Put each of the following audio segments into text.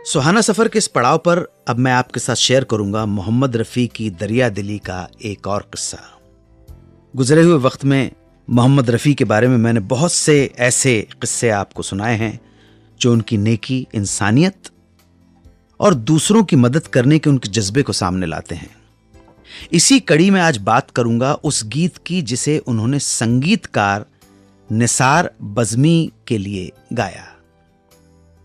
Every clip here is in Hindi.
सुहाना सफर के इस पड़ाव पर अब मैं आपके साथ शेयर करूंगा मोहम्मद रफ़ी की दरिया दिली का एक और किस्सा। गुजरे हुए वक्त में मोहम्मद रफ़ी के बारे में मैंने बहुत से ऐसे किस्से आपको सुनाए हैं जो उनकी नेकी, इंसानियत और दूसरों की मदद करने के उनके जज्बे को सामने लाते हैं। इसी कड़ी में आज बात करूंगा उस गीत की जिसे उन्होंने संगीतकार निसार बज़मी के लिए गाया।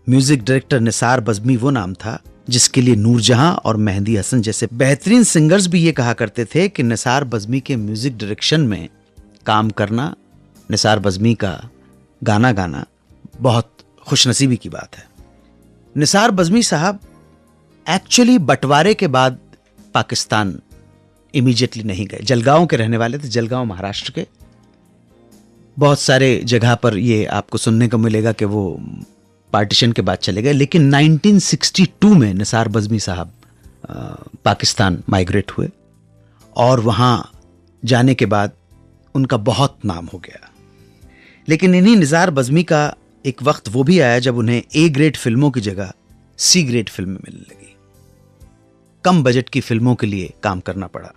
म्यूजिक डायरेक्टर निसार बज़मी वो नाम था जिसके लिए नूरजहां और मेहंदी हसन जैसे बेहतरीन सिंगर्स भी ये कहा करते थे कि निसार बज़मी के म्यूजिक डायरेक्शन में काम करना, निसार बज़मी का गाना गाना बहुत खुशनसीबी की बात है। निसार बज़मी साहब एक्चुअली बंटवारे के बाद पाकिस्तान इमीडिएटली नहीं गए। जलगांव के रहने वाले थे, जलगांव महाराष्ट्र के। बहुत सारे जगह पर ये आपको सुनने को मिलेगा कि वो पार्टीशन के बाद चले गए, लेकिन 1962 में निसार बज़मी साहब पाकिस्तान माइग्रेट हुए और वहां जाने के बाद उनका बहुत नाम हो गया। लेकिन इन्हीं निसार बज़मी का एक वक्त वो भी आया जब उन्हें ए ग्रेड फिल्मों की जगह सी ग्रेड फिल्में मिलने लगी। कम बजट की फिल्मों के लिए काम करना पड़ा।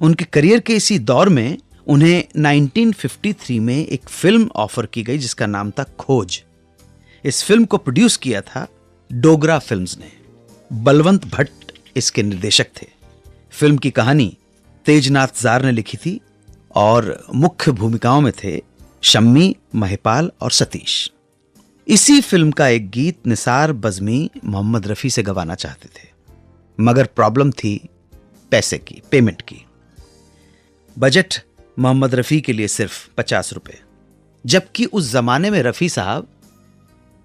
उनके करियर के इसी दौर में उन्हें 1953 में एक फिल्म ऑफर की गई जिसका नाम था खोज। इस फिल्म को प्रोड्यूस किया था डोगरा फिल्म्स ने। बलवंत भट्ट इसके निर्देशक थे। फिल्म की कहानी तेजनाथ जार ने लिखी थी और मुख्य भूमिकाओं में थे शम्मी, महिपाल और सतीश। इसी फिल्म का एक गीत निसार बज़मी मोहम्मद रफ़ी से गवाना चाहते थे, मगर प्रॉब्लम थी पैसे की, पेमेंट की। बजट मोहम्मद रफ़ी के लिए सिर्फ 50 रुपए, जबकि उस जमाने में रफ़ी साहब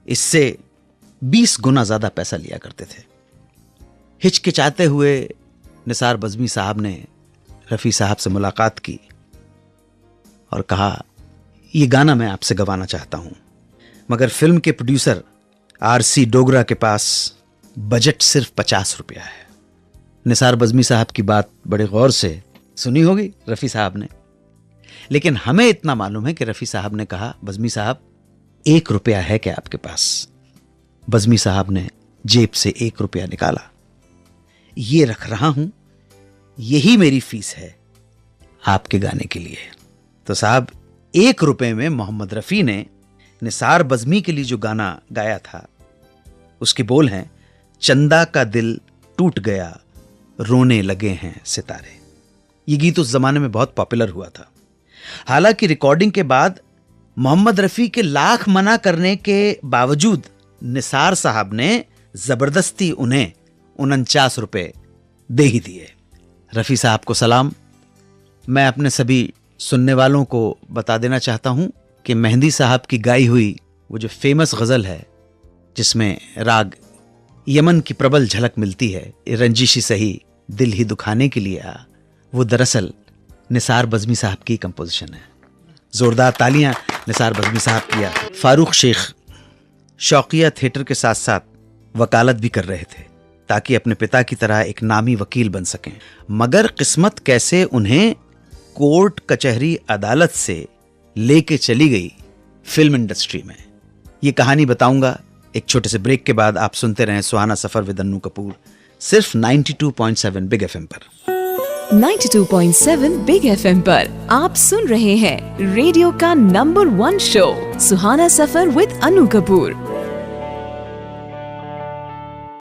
इससे 20 गुना ज्यादा पैसा लिया करते थे। हिचकिचाते हुए निसार बज़मी साहब ने रफ़ी साहब से मुलाकात की और कहा, यह गाना मैं आपसे गवाना चाहता हूं, मगर फिल्म के प्रोड्यूसर आरसी डोगरा के पास बजट सिर्फ 50 रुपया है। निसार बज़मी साहब की बात बड़े गौर से सुनी होगी रफ़ी साहब ने, लेकिन हमें इतना मालूम है कि रफ़ी साहब ने कहा, बज़मी साहब 1 रुपया है क्या आपके पास? बज़मी साहब ने जेब से 1 रुपया निकाला। ये रख रहा हूं, यही मेरी फीस है आपके गाने के लिए। तो साहब 1 रुपए में मोहम्मद रफ़ी ने निसार बज़मी के लिए जो गाना गाया था उसके बोल हैं, चंदा का दिल टूट गया, रोने लगे हैं सितारे। ये गीत उस जमाने में बहुत पॉपुलर हुआ था। हालांकि रिकॉर्डिंग के बाद मोहम्मद रफ़ी के लाख मना करने के बावजूद निसार साहब ने जबरदस्ती उन्हें 49 रुपए दे ही दिए। रफ़ी साहब को सलाम। मैं अपने सभी सुनने वालों को बता देना चाहता हूं कि मेहंदी साहब की गाई हुई वो जो फेमस गजल है जिसमें राग यमन की प्रबल झलक मिलती है, रंजिशी सही दिल ही दुखाने के लिए आ, वो दरअसल निसार बज़मी साहब की कंपोजिशन है। जोरदार तालियां निसार बज़मी साहब किया। फारूक शेख शौकिया थिएटर के साथ साथ वकालत भी कर रहे थे ताकि अपने पिता की तरह एक नामी वकील बन सकें, मगर किस्मत कैसे उन्हें कोर्ट कचहरी अदालत से लेके चली गई फिल्म इंडस्ट्री में। ये कहानी बताऊंगा एक छोटे से ब्रेक के बाद। आप सुनते रहें सुहाना सफर विद अन्नू कपूर, सिर्फ 92.7 बिग एफएम पर। 92.7 बिग एफएम पर आप सुन रहे हैं रेडियो का number 1 show Suhana suffer with Annu Kapoor.